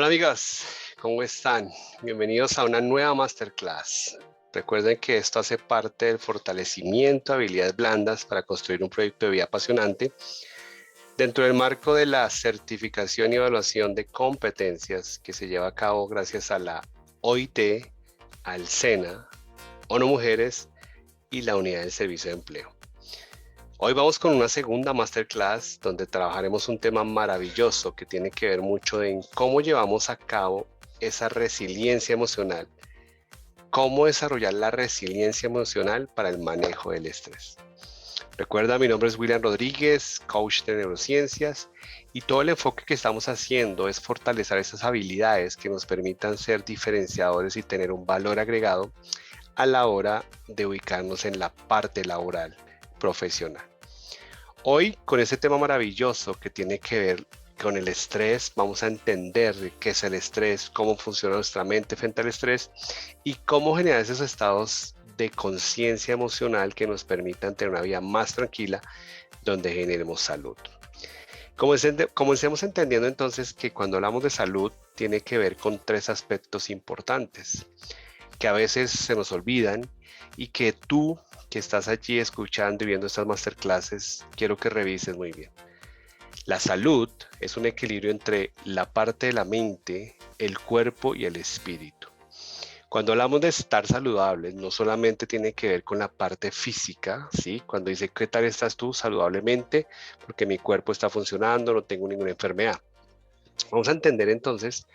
Hola amigas, ¿cómo están? Bienvenidos a una nueva masterclass. Recuerden que esto hace parte del fortalecimiento de habilidades blandas para construir un proyecto de vida apasionante dentro del marco de la certificación y evaluación de competencias que se lleva a cabo gracias a la OIT, al SENA, ONU Mujeres y la Unidad del Servicio de Empleo. Hoy vamos con una segunda masterclass donde trabajaremos un tema maravilloso que tiene que ver mucho en cómo llevamos a cabo esa resiliencia emocional, cómo desarrollar la resiliencia emocional para el manejo del estrés. Recuerda, mi nombre es William Rodríguez, coach de neurociencias, y todo el enfoque que estamos haciendo es fortalecer esas habilidades que nos permitan ser diferenciadores y tener un valor agregado a la hora de ubicarnos en la parte laboral profesional. Hoy, con este tema maravilloso que tiene que ver con el estrés, vamos a entender qué es el estrés, cómo funciona nuestra mente frente al estrés y cómo generar esos estados de conciencia emocional que nos permitan tener una vida más tranquila donde generemos salud. Comencemos entendiendo entonces que cuando hablamos de salud tiene que ver con tres aspectos importantes que a veces se nos olvidan y que tú que estás allí escuchando y viendo estas masterclasses, quiero que revises muy bien. La salud es un equilibrio entre la parte de la mente, el cuerpo y el espíritu. Cuando hablamos de estar saludables, no solamente tiene que ver con la parte física, ¿sí? Cuando dice, ¿qué tal estás tú saludablemente? Porque mi cuerpo está funcionando, no tengo ninguna enfermedad. Vamos a entender entonces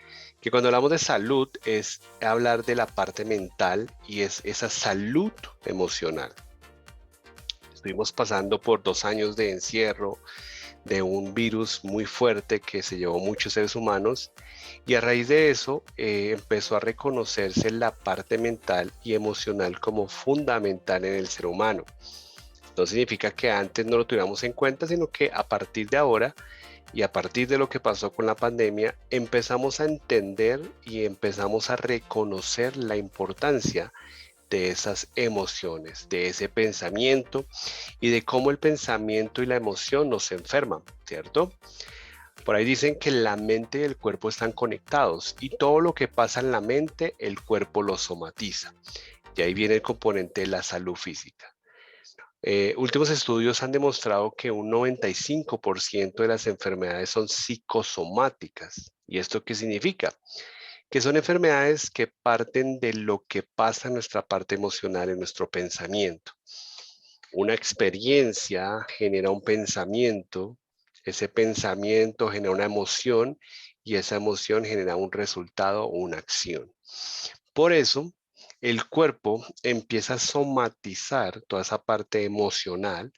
que cuando hablamos de salud es hablar de la parte mental y es esa salud emocional. Estuvimos pasando por 2 años de encierro, de un virus muy fuerte que se llevó muchos seres humanos y a raíz de eso empezó a reconocerse la parte mental y emocional como fundamental en el ser humano. No significa que antes no lo tuviéramos en cuenta, sino que a partir de ahora y a partir de lo que pasó con la pandemia, empezamos a entender y empezamos a reconocer la importancia de esas emociones, de ese pensamiento y de cómo el pensamiento y la emoción nos enferman, ¿cierto? Por ahí dicen que la mente y el cuerpo están conectados y todo lo que pasa en la mente, el cuerpo lo somatiza. Y ahí viene el componente de la salud física. Últimos estudios han demostrado que un 95% de las enfermedades son psicosomáticas. ¿Y esto qué significa? Que son enfermedades que parten de lo que pasa en nuestra parte emocional, en nuestro pensamiento. Una experiencia genera un pensamiento, ese pensamiento genera una emoción y esa emoción genera un resultado o una acción. Por eso, el cuerpo empieza a somatizar toda esa parte emocional,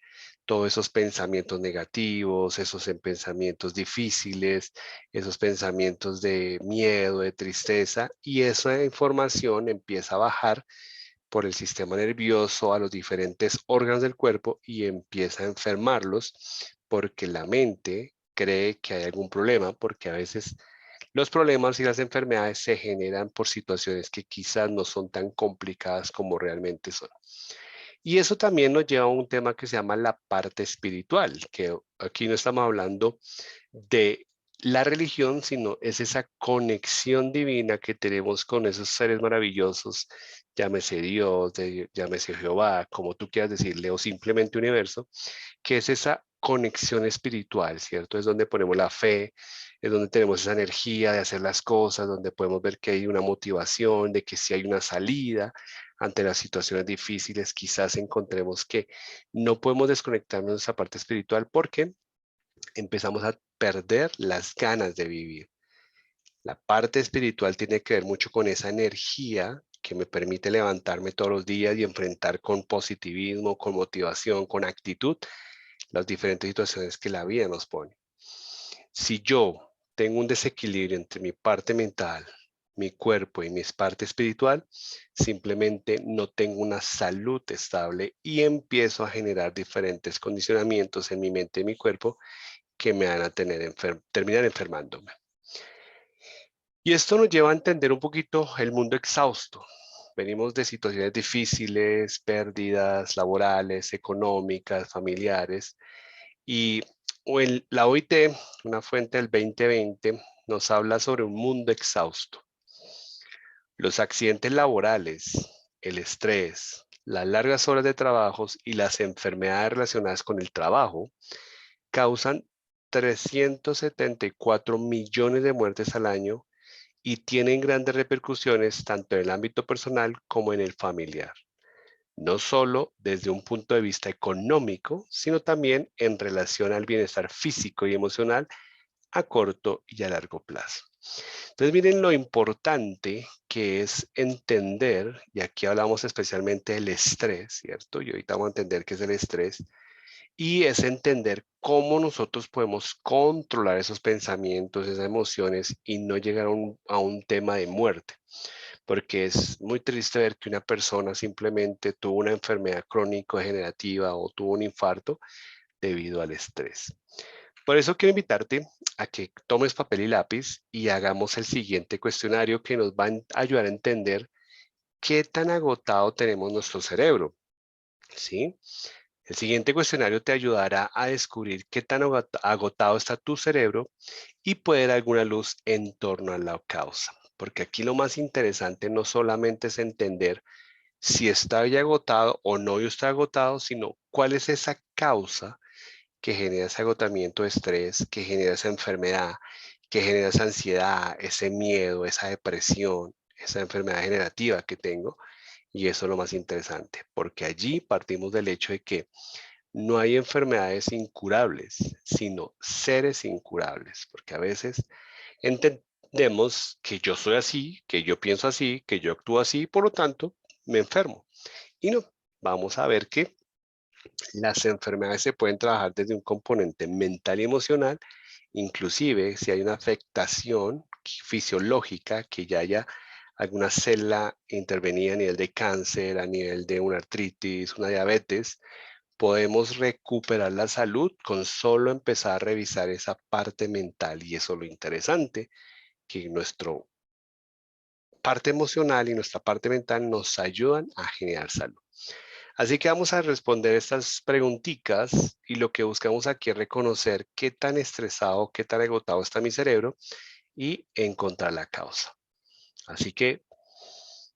todos esos pensamientos negativos, esos pensamientos difíciles, esos pensamientos de miedo, de tristeza, y esa información empieza a bajar por el sistema nervioso a los diferentes órganos del cuerpo y empieza a enfermarlos porque la mente cree que hay algún problema, porque a veces los problemas y las enfermedades se generan por situaciones que quizás no son tan complicadas como realmente son. Y eso también nos lleva a un tema que se llama la parte espiritual, que aquí no estamos hablando de la religión, sino es esa conexión divina que tenemos con esos seres maravillosos, llámese Dios, llámese Jehová, como tú quieras decirle, o simplemente universo, que es esa conexión espiritual, ¿cierto? Es donde ponemos la fe, es donde tenemos esa energía de hacer las cosas, donde podemos ver que hay una motivación, de que si hay una salida ante las situaciones difíciles, quizás encontremos que no podemos desconectarnos de esa parte espiritual porque empezamos a perder las ganas de vivir. La parte espiritual tiene que ver mucho con esa energía que me permite levantarme todos los días y enfrentar con positivismo, con motivación, con actitud, las diferentes situaciones que la vida nos pone. Si yo tengo un desequilibrio entre mi parte mental, mi cuerpo y mi parte espiritual, simplemente no tengo una salud estable y empiezo a generar diferentes condicionamientos en mi mente y mi cuerpo que me van a terminar enfermándome. Y esto nos lleva a entender un poquito el mundo exhausto. Venimos de situaciones difíciles, pérdidas laborales, económicas, familiares, y la OIT, una fuente del 2020, nos habla sobre un mundo exhausto. Los accidentes laborales, el estrés, las largas horas de trabajo y las enfermedades relacionadas con el trabajo causan 374 millones de muertes al año y tienen grandes repercusiones tanto en el ámbito personal como en el familiar, no solo desde un punto de vista económico, sino también en relación al bienestar físico y emocional a corto y a largo plazo. Entonces, miren lo importante que es entender, y aquí hablamos especialmente del estrés, ¿cierto? Y ahorita vamos a entender qué es el estrés, y es entender cómo nosotros podemos controlar esos pensamientos, esas emociones y no llegar a un tema de muerte. Porque es muy triste ver que una persona simplemente tuvo una enfermedad crónico-degenerativa o tuvo un infarto debido al estrés. Por eso quiero invitarte a que tomes papel y lápiz y hagamos el siguiente cuestionario que nos va a ayudar a entender qué tan agotado tenemos nuestro cerebro, ¿sí? El siguiente cuestionario te ayudará a descubrir qué tan agotado está tu cerebro y puede dar alguna luz en torno a la causa. Porque aquí lo más interesante no solamente es entender si está ya agotado o no está agotado, sino cuál es esa causa que genera ese agotamiento de estrés, que genera esa enfermedad, que genera esa ansiedad, ese miedo, esa depresión, esa enfermedad generativa que tengo. Y eso es lo más interesante, porque allí partimos del hecho de que no hay enfermedades incurables, sino seres incurables, porque a veces entendemos que yo soy así, que yo pienso así, que yo actúo así, por lo tanto, me enfermo. Y no, vamos a ver que las enfermedades se pueden trabajar desde un componente mental y emocional, inclusive si hay una afectación fisiológica, que ya haya alguna célula intervenida a nivel de cáncer, a nivel de una artritis, una diabetes, podemos recuperar la salud con solo empezar a revisar esa parte mental. Y eso es lo interesante, que nuestra parte emocional y nuestra parte mental nos ayudan a generar salud. Así que vamos a responder estas preguntitas y lo que buscamos aquí es reconocer qué tan estresado, qué tan agotado está mi cerebro y encontrar la causa. Así que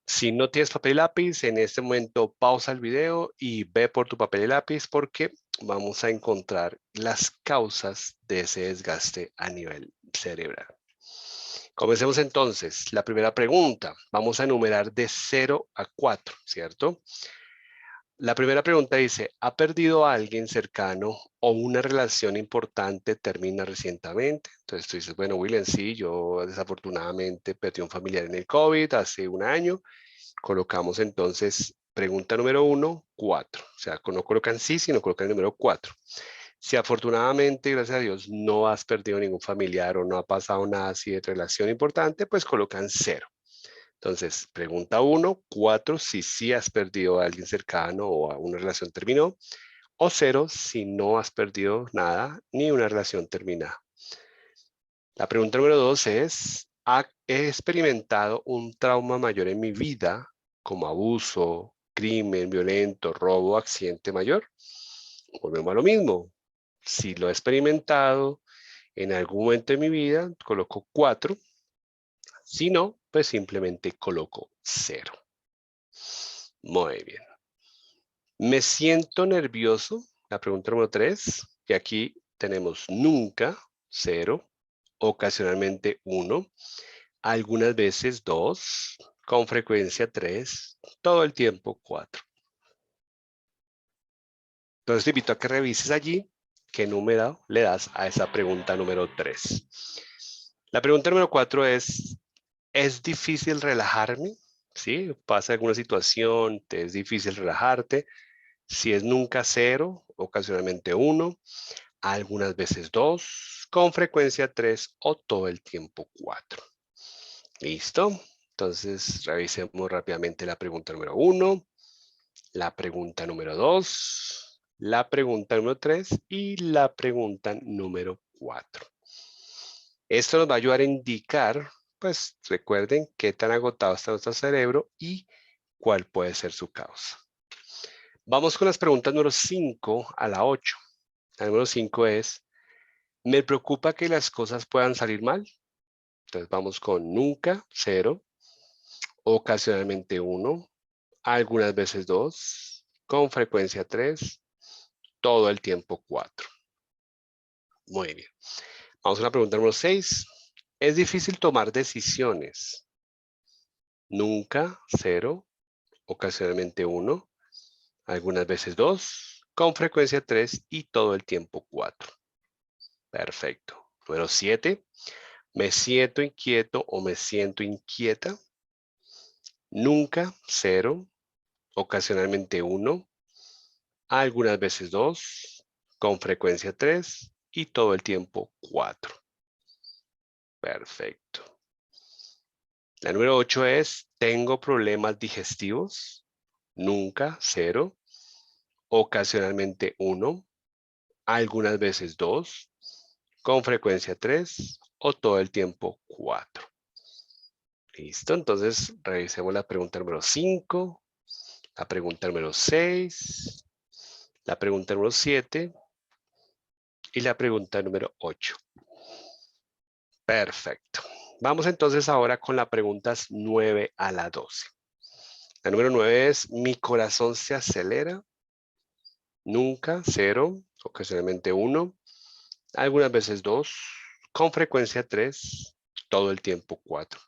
si no tienes papel y lápiz, en este momento pausa el video y ve por tu papel y lápiz porque vamos a encontrar las causas de ese desgaste a nivel cerebral. Comencemos entonces. La primera pregunta. Vamos a enumerar de 0 a 4, ¿cierto? La primera pregunta dice, ¿ha perdido a alguien cercano o una relación importante termina recientemente? Entonces tú dices, bueno, William, sí, yo desafortunadamente perdí un familiar en el COVID hace un año. Colocamos entonces, pregunta número 1, 4. O sea, no colocan sí, sino colocan el número 4. Si afortunadamente, gracias a Dios, no has perdido ningún familiar o no ha pasado nada así de relación importante, pues colocan 0. Entonces, pregunta 1, 4, si sí has perdido a alguien cercano o una relación terminó, o 0, si no has perdido nada ni una relación terminada. La pregunta número 2 es, ¿he experimentado un trauma mayor en mi vida, como abuso, crimen violento, robo, accidente mayor? Volvemos a lo mismo. Si lo he experimentado en algún momento de mi vida, coloco 4. Si no, pues simplemente coloco 0. Muy bien. Me siento nervioso. La pregunta número 3. Y aquí tenemos nunca, 0. Ocasionalmente 1. Algunas veces 2. Con frecuencia 3. Todo el tiempo 4. Entonces te invito a que revises allí qué número le das a esa pregunta número 3. La pregunta número 4 ¿es difícil relajarme? ¿Sí? ¿Pasa alguna situación? ¿Te es difícil relajarte? Si es nunca 0, ocasionalmente 1, algunas veces 2, con frecuencia 3 o todo el tiempo 4. ¿Listo? Entonces revisemos rápidamente la pregunta número 1, la pregunta número 2, la pregunta número 3 y la pregunta número 4. Esto nos va a ayudar a indicar, pues recuerden qué tan agotado está nuestro cerebro y cuál puede ser su causa. Vamos con las preguntas número 5 a la 8. La número 5 es, ¿me preocupa que las cosas puedan salir mal? Entonces vamos con nunca, 0, ocasionalmente 1, algunas veces 2, con frecuencia 3, todo el tiempo 4. Muy bien. Vamos a la pregunta número 6. Es difícil tomar decisiones. Nunca, 0, ocasionalmente 1, algunas veces 2, con frecuencia 3 y todo el tiempo 4. Perfecto. Número 7. Me siento inquieto o me siento inquieta. Nunca, 0, ocasionalmente 1, algunas veces 2, con frecuencia 3 y todo el tiempo 4. Perfecto. La número 8 es, tengo problemas digestivos. Nunca, 0, ocasionalmente 1, algunas veces 2, con frecuencia 3 o todo el tiempo 4. Listo, entonces revisemos la pregunta número 5, la pregunta número 6, la pregunta número 7 y la pregunta número 8. Perfecto. Vamos entonces ahora con las preguntas 9 a la 12. La número 9 es, mi corazón se acelera. Nunca, 0, ocasionalmente 1, algunas veces 2, con frecuencia 3, todo el tiempo 4.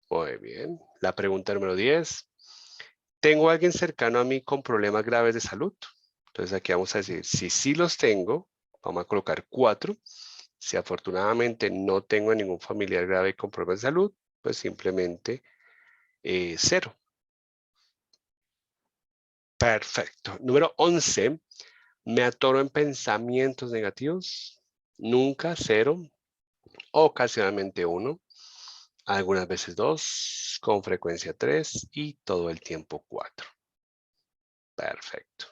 Muy bien. La pregunta número 10. ¿Tengo a alguien cercano a mí con problemas graves de salud? Entonces aquí vamos a decir, si sí los tengo, vamos a colocar 4. Si afortunadamente no tengo a ningún familiar grave con problemas de salud, pues simplemente 0. Perfecto. Número 11. ¿Me atoro en pensamientos negativos? Nunca, 0. Ocasionalmente 1. Algunas veces 2. Con frecuencia 3. Y todo el tiempo 4. Perfecto.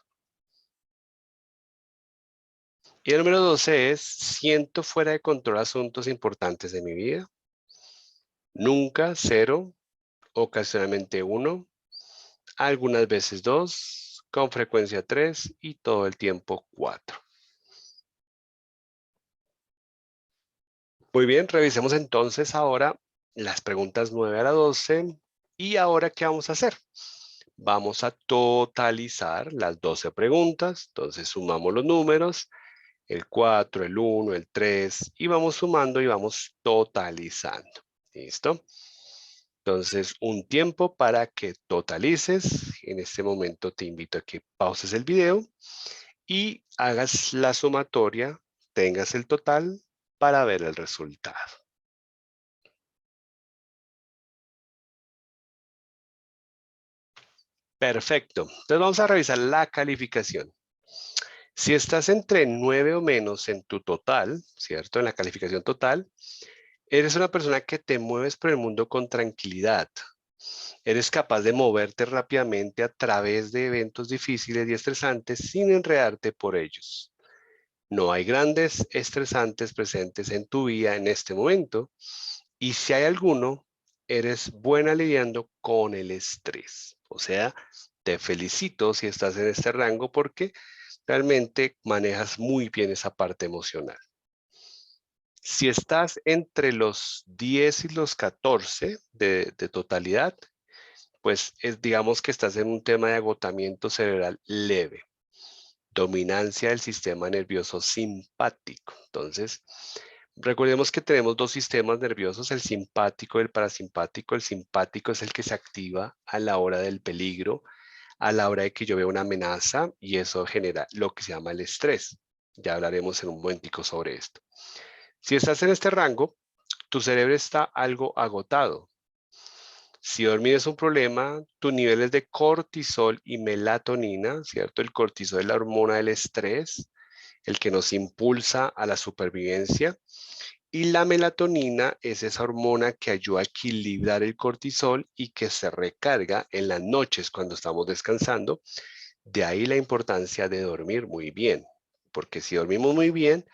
Y el número 12 es, ¿siento fuera de control asuntos importantes de mi vida? Nunca, 0. Ocasionalmente 1. Algunas veces 2. Con frecuencia 3. Y todo el tiempo 4. Muy bien, revisemos entonces ahora las preguntas 9 a la 12. ¿Y ahora qué vamos a hacer? Vamos a totalizar las 12 preguntas. Entonces sumamos los números, el 4, el 1, el 3, y vamos sumando y vamos totalizando. ¿Listo? Entonces, un tiempo para que totalices. En este momento te invito a que pauses el video y hagas la sumatoria, tengas el total para ver el resultado. Perfecto. Entonces vamos a revisar la calificación. Si estás entre 9 o menos en tu total, ¿cierto? En la calificación total, eres una persona que te mueves por el mundo con tranquilidad. Eres capaz de moverte rápidamente a través de eventos difíciles y estresantes sin enredarte por ellos. No hay grandes estresantes presentes en tu vida en este momento, y si hay alguno, eres buena lidiando con el estrés. O sea, te felicito si estás en este rango porque realmente manejas muy bien esa parte emocional. Si estás entre los 10 y los 14 de totalidad, pues digamos que estás en un tema de agotamiento cerebral leve, dominancia del sistema nervioso simpático. Entonces, recordemos que tenemos dos sistemas nerviosos, el simpático y el parasimpático. El simpático es el que se activa a la hora del peligro, a la hora de que yo veo una amenaza, y eso genera lo que se llama el estrés. Ya hablaremos en un momentico sobre esto. Si estás en este rango, tu cerebro está algo agotado. Si dormir es un problema, tus niveles de cortisol y melatonina, ¿cierto? El cortisol es la hormona del estrés, el que nos impulsa a la supervivencia, y la melatonina es esa hormona que ayuda a equilibrar el cortisol y que se recarga en las noches cuando estamos descansando. De ahí la importancia de dormir muy bien, porque si dormimos muy bien,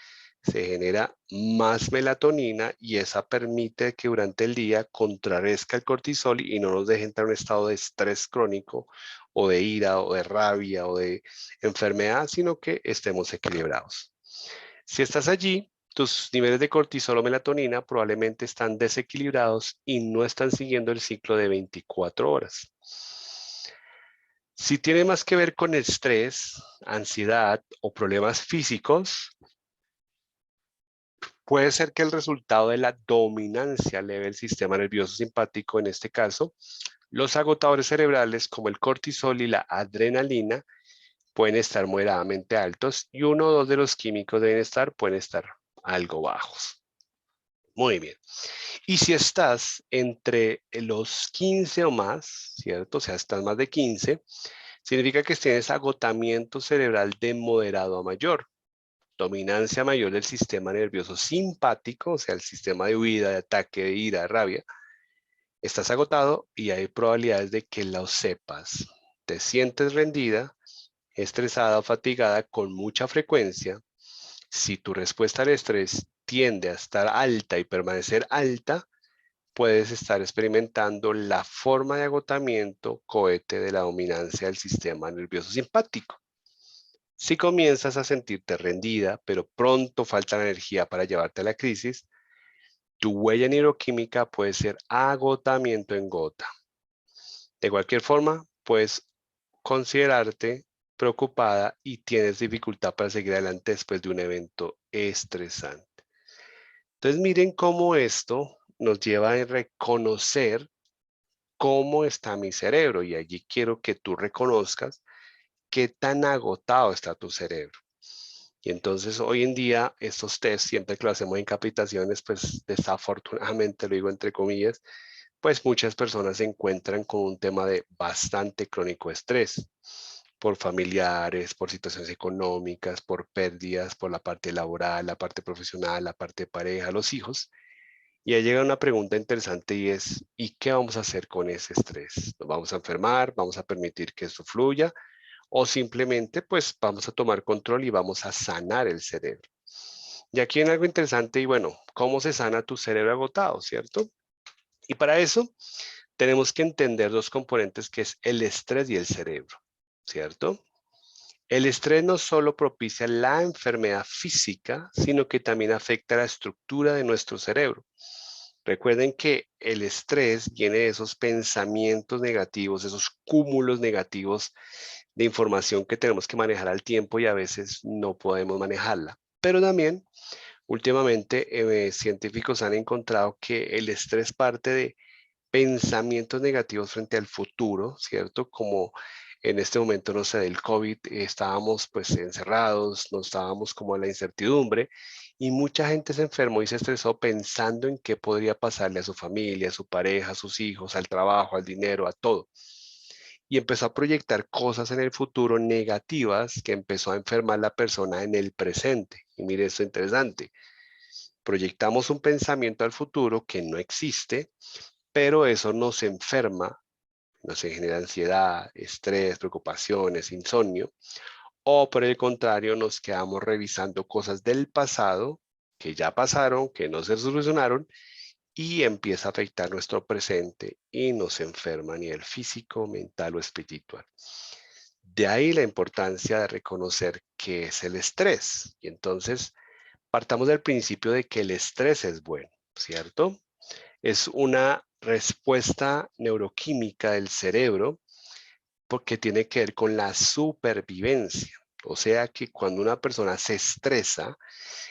se genera más melatonina y esa permite que durante el día contrarrezca el cortisol y no nos deje entrar en un estado de estrés crónico o de ira o de rabia o de enfermedad, sino que estemos equilibrados. Si estás allí, tus niveles de cortisol o melatonina probablemente están desequilibrados y no están siguiendo el ciclo de 24 horas. Si tiene más que ver con estrés, ansiedad o problemas físicos, puede ser que el resultado de la dominancia leve del sistema nervioso simpático, en este caso, los agotadores cerebrales como el cortisol y la adrenalina, pueden estar moderadamente altos y uno o dos de los químicos de bienestar pueden estar algo bajos. Muy bien. Y si estás entre los 15 o más, ¿cierto? O sea, estás más de 15, significa que tienes agotamiento cerebral de moderado a mayor, dominancia mayor del sistema nervioso simpático, o sea, el sistema de huida, de ataque, de ira, de rabia. Estás agotado y hay probabilidades de que lo sepas. Te sientes rendida, estresada o fatigada con mucha frecuencia. Si tu respuesta al estrés tiende a estar alta y permanecer alta, puedes estar experimentando la forma de agotamiento cohete de la dominancia del sistema nervioso simpático. Si comienzas a sentirte rendida, pero pronto falta la energía para llevarte a la crisis, tu huella neuroquímica puede ser agotamiento en gota. De cualquier forma, puedes considerarte preocupada y tienes dificultad para seguir adelante después de un evento estresante. Entonces miren cómo esto nos lleva a reconocer cómo está mi cerebro y allí quiero que tú reconozcas qué tan agotado está tu cerebro. Y entonces hoy en día estos test, siempre que lo hacemos en capacitaciones, pues desafortunadamente lo digo entre comillas, pues muchas personas se encuentran con un tema de bastante crónico estrés por familiares, por situaciones económicas, por pérdidas, por la parte laboral, la parte profesional, la parte de pareja, los hijos. Y ahí llega una pregunta interesante y es, ¿y qué vamos a hacer con ese estrés? ¿Nos vamos a enfermar? ¿Vamos a permitir que eso fluya? ¿O simplemente pues vamos a tomar control y vamos a sanar el cerebro? Y aquí hay algo interesante y bueno, ¿cómo se sana tu cerebro agotado, cierto? Y para eso tenemos que entender dos componentes que es el estrés y el cerebro, ¿cierto? El estrés no solo propicia la enfermedad física, sino que también afecta la estructura de nuestro cerebro. Recuerden que el estrés viene de esos pensamientos negativos, esos cúmulos negativos de información que tenemos que manejar al tiempo y a veces no podemos manejarla. Pero también, últimamente, científicos han encontrado que el estrés parte de pensamientos negativos frente al futuro, ¿cierto? Como en este momento, no sé, del COVID, estábamos pues encerrados, no estábamos como en la incertidumbre y mucha gente se enfermó y se estresó pensando en qué podría pasarle a su familia, a su pareja, a sus hijos, al trabajo, al dinero, a todo. Y empezó a proyectar cosas en el futuro negativas que empezó a enfermar la persona en el presente. Y mire esto interesante. Proyectamos un pensamiento al futuro que no existe, pero eso nos enferma, nos genera ansiedad, estrés, preocupaciones, insomnio, o por el contrario, nos quedamos revisando cosas del pasado que ya pasaron, que no se solucionaron, y empieza a afectar nuestro presente y nos enferma a nivel físico, mental o espiritual. De ahí la importancia de reconocer qué es el estrés. Y entonces partamos del principio de que el estrés es bueno, ¿cierto? Es una respuesta neuroquímica del cerebro porque tiene que ver con la supervivencia. O sea que cuando una persona se estresa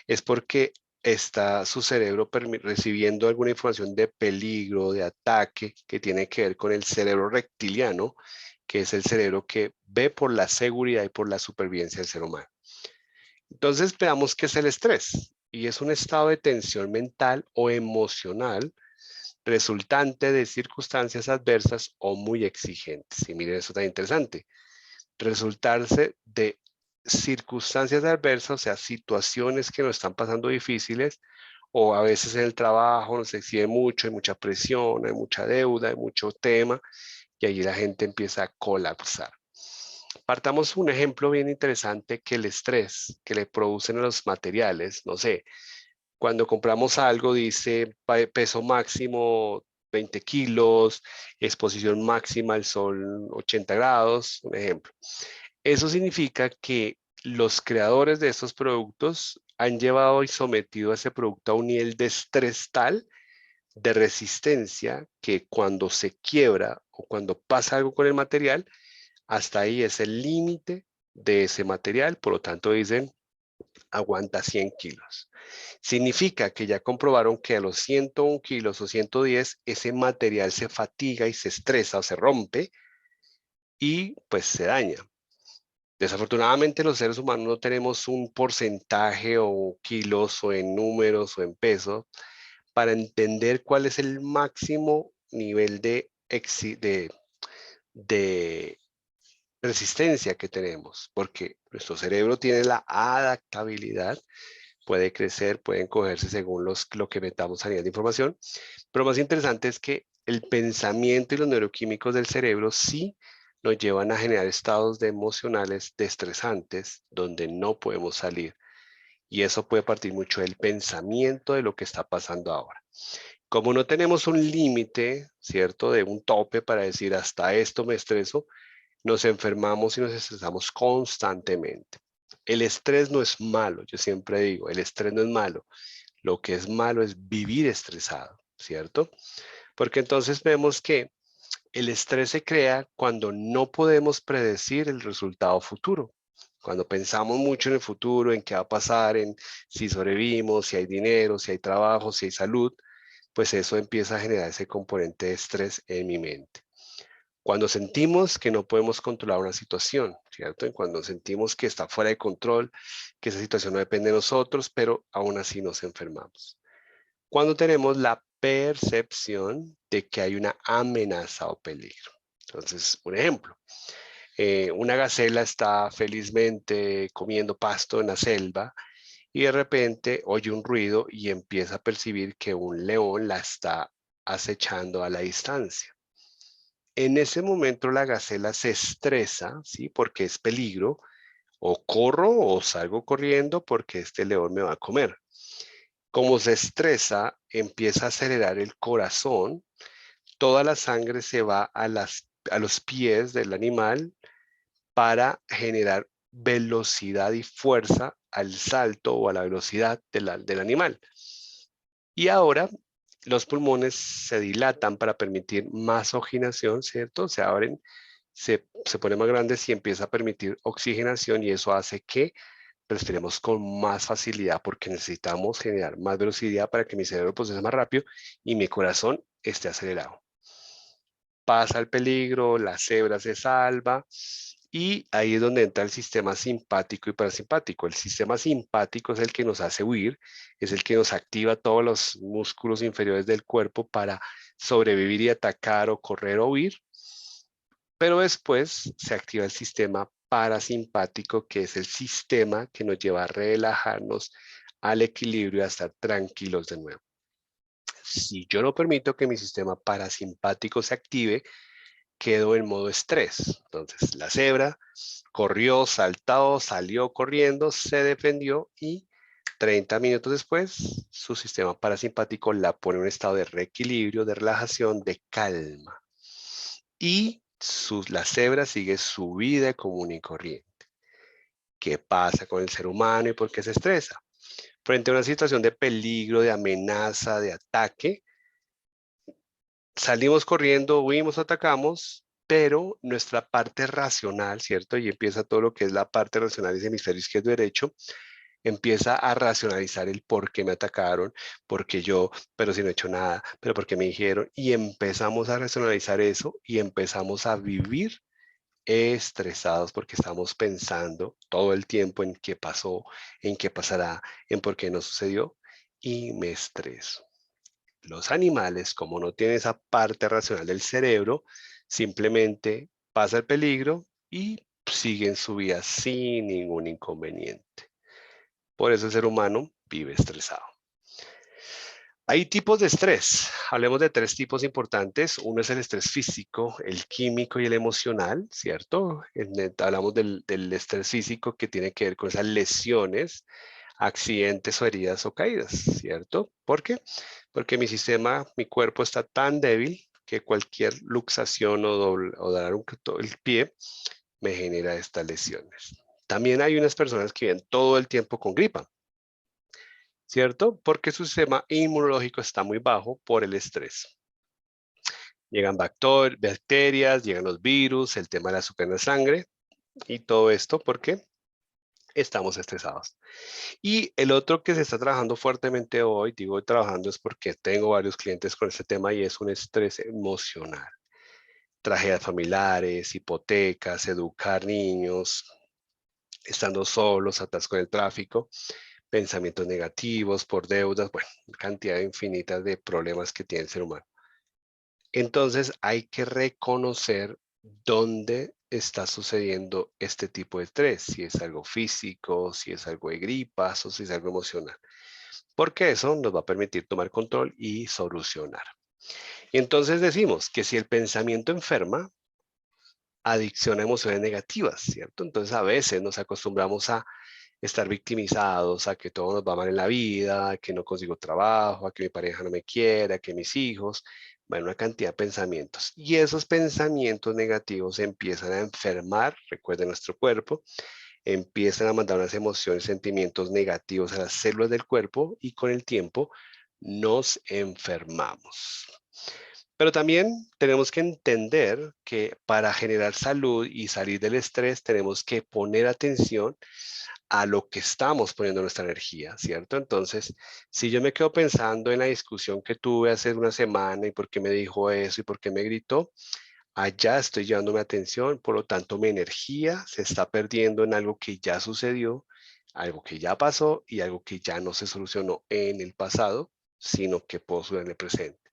es porque está su cerebro recibiendo alguna información de peligro, de ataque, que tiene que ver con el cerebro reptiliano, que es el cerebro que ve por la seguridad y por la supervivencia del ser humano. Entonces veamos qué es el estrés. Y es un estado de tensión mental o emocional resultante de circunstancias adversas o muy exigentes. Y miren, eso tan interesante. Resultarse de circunstancias adversas, o sea, situaciones que nos están pasando difíciles, o a veces en el trabajo nos exige mucho, hay mucha presión, hay mucha deuda, hay mucho tema, y allí la gente empieza a colapsar. Partamos un ejemplo bien interesante que el estrés que le producen a los materiales, no sé, cuando compramos algo dice peso máximo 20 kilos, exposición máxima al sol 80 grados, un ejemplo. Eso significa que los creadores de estos productos han llevado y sometido a ese producto a un nivel de estrés tal, de resistencia, que cuando se quiebra o cuando pasa algo con el material, hasta ahí es el límite de ese material, por lo tanto dicen, aguanta 100 kilos. Significa que ya comprobaron que a los 101 kilos o 110, ese material se fatiga y se estresa o se rompe y pues se daña. Desafortunadamente los seres humanos no tenemos un porcentaje o kilos o en números o en pesos para entender cuál es el máximo nivel de resistencia que tenemos, porque nuestro cerebro tiene la adaptabilidad, puede crecer, puede encogerse según lo que metamos a nivel de información, pero más interesante es que el pensamiento y los neuroquímicos del cerebro sí nos llevan a generar estados de emocionales estresantes donde no podemos salir. Y eso puede partir mucho del pensamiento de lo que está pasando ahora. Como no tenemos un límite, ¿cierto? De un tope para decir hasta esto me estreso, nos enfermamos y nos estresamos constantemente. El estrés no es malo, yo siempre digo, el estrés no es malo. Lo que es malo es vivir estresado, ¿cierto? Porque entonces vemos que el estrés se crea cuando no podemos predecir el resultado futuro. Cuando pensamos mucho en el futuro, en qué va a pasar, en si sobrevivimos, si hay dinero, si hay trabajo, si hay salud, pues eso empieza a generar ese componente de estrés en mi mente. Cuando sentimos que no podemos controlar una situación, ¿cierto? Y cuando sentimos que está fuera de control, que esa situación no depende de nosotros, pero aún así nos enfermamos. Cuando tenemos la percepción de que hay una amenaza o peligro. Entonces, un ejemplo, una gacela está felizmente comiendo pasto en la selva y de repente oye un ruido y empieza a percibir que un león la está acechando a la distancia. En ese momento la gacela se estresa, ¿sí? Porque es peligro, o corro o salgo corriendo porque este león me va a comer. Como se estresa, empieza a acelerar el corazón, toda la sangre se va a los pies del animal para generar velocidad y fuerza al salto o a la velocidad del animal. Y ahora los pulmones se dilatan para permitir más oxigenación, ¿cierto? Se abren, se ponen más grandes y empieza a permitir oxigenación y eso hace que respiremos con más facilidad porque necesitamos generar más velocidad para que mi cerebro procese más rápido y mi corazón esté acelerado. Pasa el peligro, la cebra se salva y ahí es donde entra el sistema simpático y parasimpático. El sistema simpático es el que nos hace huir, es el que nos activa todos los músculos inferiores del cuerpo para sobrevivir y atacar o correr o huir. Pero después se activa el sistema parasimpático, que es el sistema que nos lleva a relajarnos al equilibrio y a estar tranquilos de nuevo. Si yo no permito que mi sistema parasimpático se active, quedo en modo estrés. Entonces, la cebra corrió, saltó, salió corriendo, se defendió y 30 minutos después, su sistema parasimpático la pone en un estado de reequilibrio, de relajación, de calma. Y la cebra sigue su vida común y corriente. ¿Qué pasa con el ser humano y por qué se estresa? Frente a una situación de peligro, de amenaza, de ataque, salimos corriendo, huimos, atacamos, pero nuestra parte racional, ¿cierto? Y empieza todo lo que es la parte racional, ese hemisferio izquierdo derecho, empieza a racionalizar el por qué me atacaron, por qué yo, pero si no he hecho nada, pero por qué me dijeron, y empezamos a racionalizar eso y empezamos a vivir estresados porque estamos pensando todo el tiempo en qué pasó, en qué pasará, en por qué no sucedió, y me estreso. Los animales, como no tienen esa parte racional del cerebro, simplemente pasa el peligro y siguen su vida sin ningún inconveniente. Por eso el ser humano vive estresado. Hay tipos de estrés. Hablemos de tres tipos importantes. Uno es el estrés físico, el químico y el emocional, ¿cierto? Hablamos del estrés físico que tiene que ver con esas lesiones, accidentes o heridas o caídas, ¿cierto? ¿Por qué? Porque mi sistema, mi cuerpo está tan débil que cualquier luxación o dar el pie me genera estas lesiones. También hay unas personas que viven todo el tiempo con gripa. ¿cierto? Porque su sistema inmunológico está muy bajo por el estrés. Llegan bacterias, llegan los virus, el tema de la azúcar en la sangre y todo esto porque estamos estresados. Y el otro que se está trabajando fuertemente hoy, digo trabajando es porque tengo varios clientes con este tema y es un estrés emocional. Tragedias familiares, hipotecas, educar niños, estando solos, atasco en el tráfico, pensamientos negativos por deudas, bueno, cantidad infinita de problemas que tiene el ser humano. Entonces hay que reconocer dónde está sucediendo este tipo de estrés, si es algo físico, si es algo de gripas o si es algo emocional, porque eso nos va a permitir tomar control y solucionar. Y entonces decimos que si el pensamiento enferma, adicción a emociones negativas, ¿cierto? Entonces a veces nos acostumbramos a estar victimizados, a que todo nos va mal en la vida, a que no consigo trabajo, a que mi pareja no me quiere, a que mis hijos, bueno, una cantidad de pensamientos. Y esos pensamientos negativos empiezan a enfermar, recuerden nuestro cuerpo, empiezan a mandar unas emociones, sentimientos negativos a las células del cuerpo y con el tiempo nos enfermamos. Pero también tenemos que entender que para generar salud y salir del estrés tenemos que poner atención a lo que estamos poniendo nuestra energía, ¿cierto? Entonces, si yo me quedo pensando en la discusión que tuve hace una semana y por qué me dijo eso y por qué me gritó, allá estoy llevándome atención, por lo tanto mi energía se está perdiendo en algo que ya sucedió, algo que ya pasó y algo que ya no se solucionó en el pasado, sino que puedo solucionar en el presente.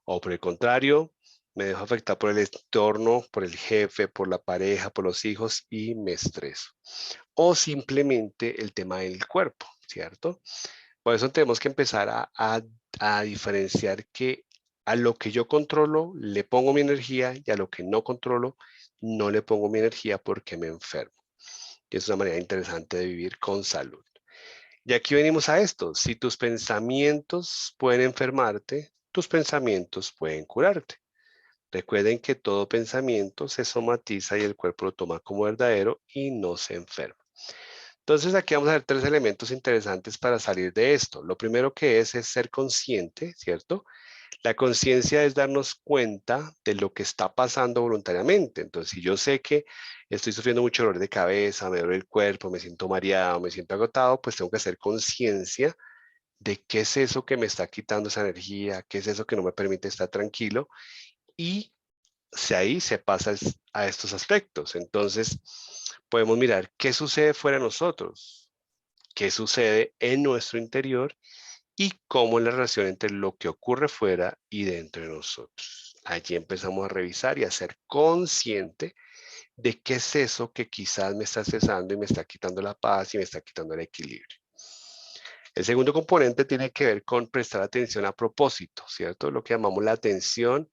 O por el contrario, me dejo afectar por el entorno, por el jefe, por la pareja, por los hijos y me estreso. O simplemente el tema del cuerpo, ¿cierto? Por eso tenemos que empezar a diferenciar que a lo que yo controlo le pongo mi energía y a lo que no controlo no le pongo mi energía porque me enfermo. Y es una manera interesante de vivir con salud. Y aquí venimos a esto. Si tus pensamientos pueden enfermarte, tus pensamientos pueden curarte. Recuerden que todo pensamiento se somatiza y el cuerpo lo toma como verdadero y no se enferma. Entonces aquí vamos a ver tres elementos interesantes para salir de esto. Lo primero que es ser consciente, ¿cierto? La conciencia es darnos cuenta de lo que está pasando voluntariamente. Entonces, si yo sé que estoy sufriendo mucho dolor de cabeza, me duele el cuerpo, me siento mareado, me siento agotado, pues tengo que hacer conciencia de qué es eso que me está quitando esa energía, qué es eso que no me permite estar tranquilo y si ahí se pasa a estos aspectos. Entonces, podemos mirar qué sucede fuera de nosotros, qué sucede en nuestro interior y cómo es la relación entre lo que ocurre fuera y dentro de nosotros. Allí empezamos a revisar y a ser consciente de qué es eso que quizás me está cesando y me está quitando la paz y me está quitando el equilibrio. El segundo componente tiene que ver con prestar atención a propósito, ¿cierto? Lo que llamamos la atención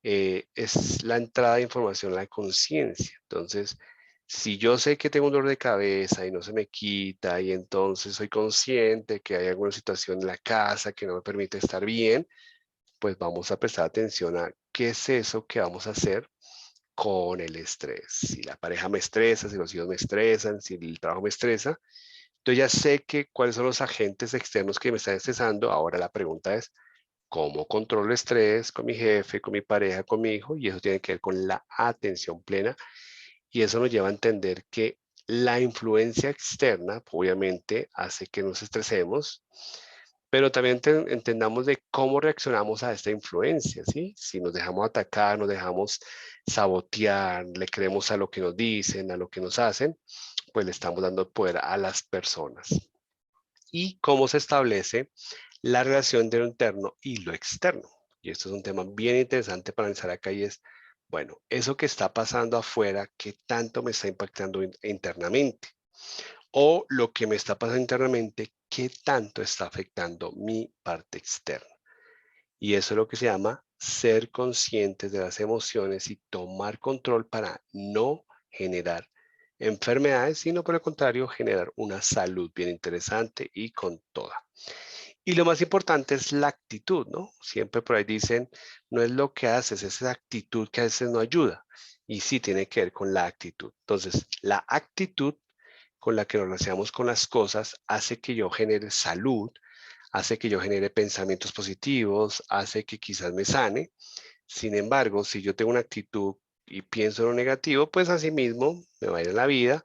es la entrada de información a la conciencia. Entonces, si yo sé que tengo un dolor de cabeza y no se me quita y entonces soy consciente que hay alguna situación en la casa que no me permite estar bien, pues vamos a prestar atención a qué es eso que vamos a hacer con el estrés. Si la pareja me estresa, si los hijos me estresan, si el trabajo me estresa, yo ya sé cuáles son los agentes externos que me están estresando. Ahora la pregunta es, cómo controlo el estrés con mi jefe, con mi pareja, con mi hijo, y eso tiene que ver con la atención plena. Y eso nos lleva a entender que la influencia externa, obviamente, hace que nos estresemos, pero también entendamos de cómo reaccionamos a esta influencia, ¿sí? Si nos dejamos atacar, nos dejamos sabotear, le creemos a lo que nos dicen, a lo que nos hacen, pues le estamos dando poder a las personas. Y cómo se establece la relación de lo interno y lo externo. Y esto es un tema bien interesante para analizar acá y es, bueno, eso que está pasando afuera, ¿qué tanto me está impactando internamente? O lo que me está pasando internamente, ¿qué tanto está afectando mi parte externa? Y eso es lo que se llama ser conscientes de las emociones y tomar control para no generar enfermedades, sino por el contrario, generar una salud bien interesante y con toda. Y lo más importante es la actitud, ¿no? Siempre por ahí dicen, no es lo que haces, es esa actitud que a veces no ayuda. Y sí tiene que ver con la actitud. Entonces, la actitud con la que nos relacionamos con las cosas hace que yo genere salud, hace que yo genere pensamientos positivos, hace que quizás me sane. Sin embargo, si yo tengo una actitud y pienso en lo negativo, pues así mismo me va a ir en la vida,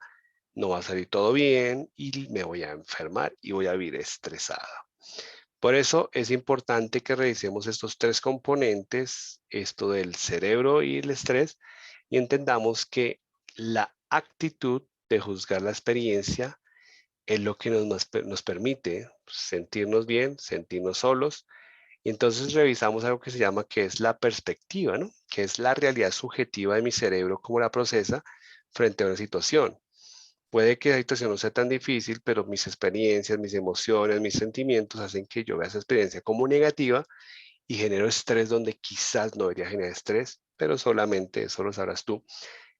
no va a salir todo bien y me voy a enfermar y voy a vivir estresado. Por eso es importante que revisemos estos tres componentes, esto del cerebro y el estrés, y entendamos que la actitud de juzgar la experiencia es lo que nos permite sentirnos bien, sentirnos solos. Y entonces revisamos algo que se llama que es la perspectiva, ¿no? Que es la realidad subjetiva de mi cerebro, cómo la procesa frente a una situación. Puede que la situación no sea tan difícil, pero mis experiencias, mis emociones, mis sentimientos hacen que yo vea esa experiencia como negativa y genero estrés donde quizás no debería generar estrés, pero solamente eso lo sabrás tú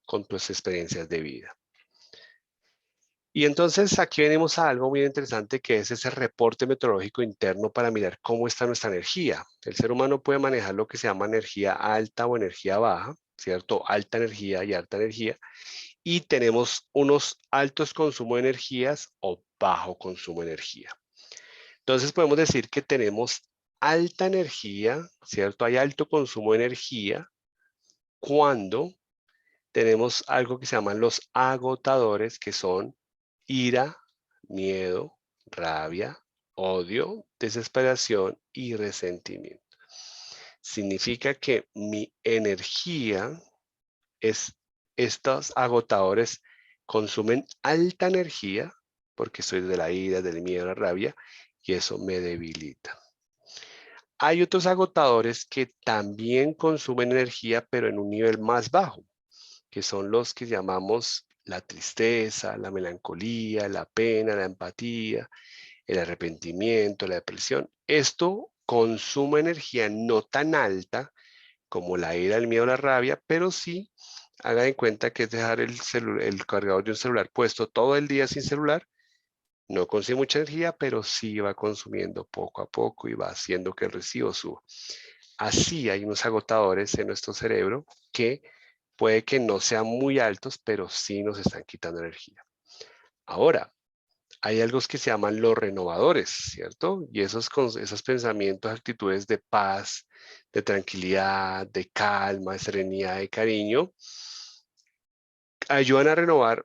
con tus experiencias de vida. Y entonces aquí venimos a algo muy interesante que es ese reporte meteorológico interno para mirar cómo está nuestra energía. El ser humano puede manejar lo que se llama energía alta o energía baja, ¿cierto? Alta energía y alta energía. Y tenemos unos altos consumos de energías o bajo consumo de energía. Entonces podemos decir que tenemos alta energía, ¿cierto? Hay alto consumo de energía cuando tenemos algo que se llaman los agotadores, que son ira, miedo, rabia, odio, desesperación y resentimiento. Significa que mi energía es, estos agotadores consumen alta energía porque soy de la ira, del miedo, la rabia, y eso me debilita. Hay otros agotadores que también consumen energía, pero en un nivel más bajo, que son los que llamamos la tristeza, la melancolía, la pena, la empatía, el arrepentimiento, la depresión. Esto consume energía no tan alta como la ira, el miedo, la rabia, pero sí hagan en cuenta que es dejar el cargador de un celular puesto todo el día sin celular. No consume mucha energía, pero sí va consumiendo poco a poco y va haciendo que el recibo suba. Así hay unos agotadores en nuestro cerebro que puede que no sean muy altos, pero sí nos están quitando energía. Ahora, hay algo que se llaman los renovadores, ¿cierto? Y esos pensamientos, actitudes de paz, de tranquilidad, de calma, de serenidad, de cariño, ayudan a renovar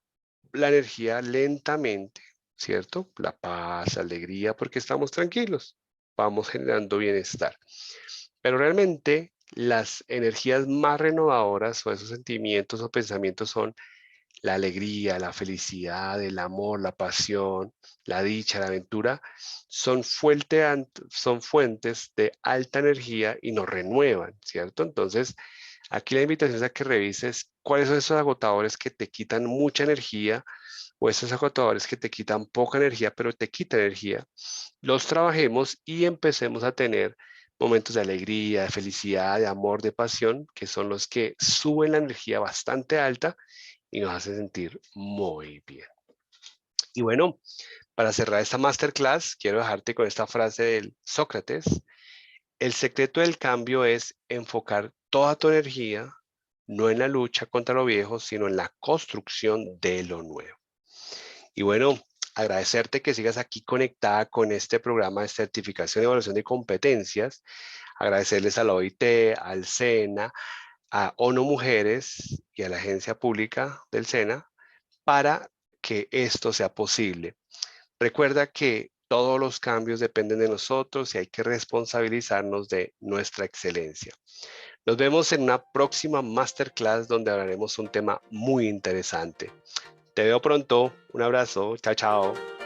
la energía lentamente, ¿cierto? La paz, la alegría, porque estamos tranquilos, vamos generando bienestar. Pero realmente las energías más renovadoras o esos sentimientos o pensamientos son la alegría, la felicidad, el amor, la pasión, la dicha, la aventura, son fuentes de alta energía y nos renuevan, ¿cierto? Entonces, aquí la invitación es a que revises cuáles son esos agotadores que te quitan mucha energía o esos agotadores que te quitan poca energía, pero te quitan energía. Los trabajemos y empecemos a tener momentos de alegría, de felicidad, de amor, de pasión, que son los que suben la energía bastante alta y nos hacen sentir muy bien. Y bueno, para cerrar esta masterclass, quiero dejarte con esta frase del Sócrates. El secreto del cambio es enfocar toda tu energía no en la lucha contra lo viejo, sino en la construcción de lo nuevo. Y bueno, agradecerte que sigas aquí conectada con este programa de certificación y evaluación de competencias. Agradecerles a la OIT, al SENA, a ONU Mujeres y a la Agencia Pública del SENA para que esto sea posible. Recuerda que todos los cambios dependen de nosotros y hay que responsabilizarnos de nuestra excelencia. Nos vemos en una próxima masterclass donde hablaremos un tema muy interesante. Te veo pronto. Un abrazo. Chao, chao.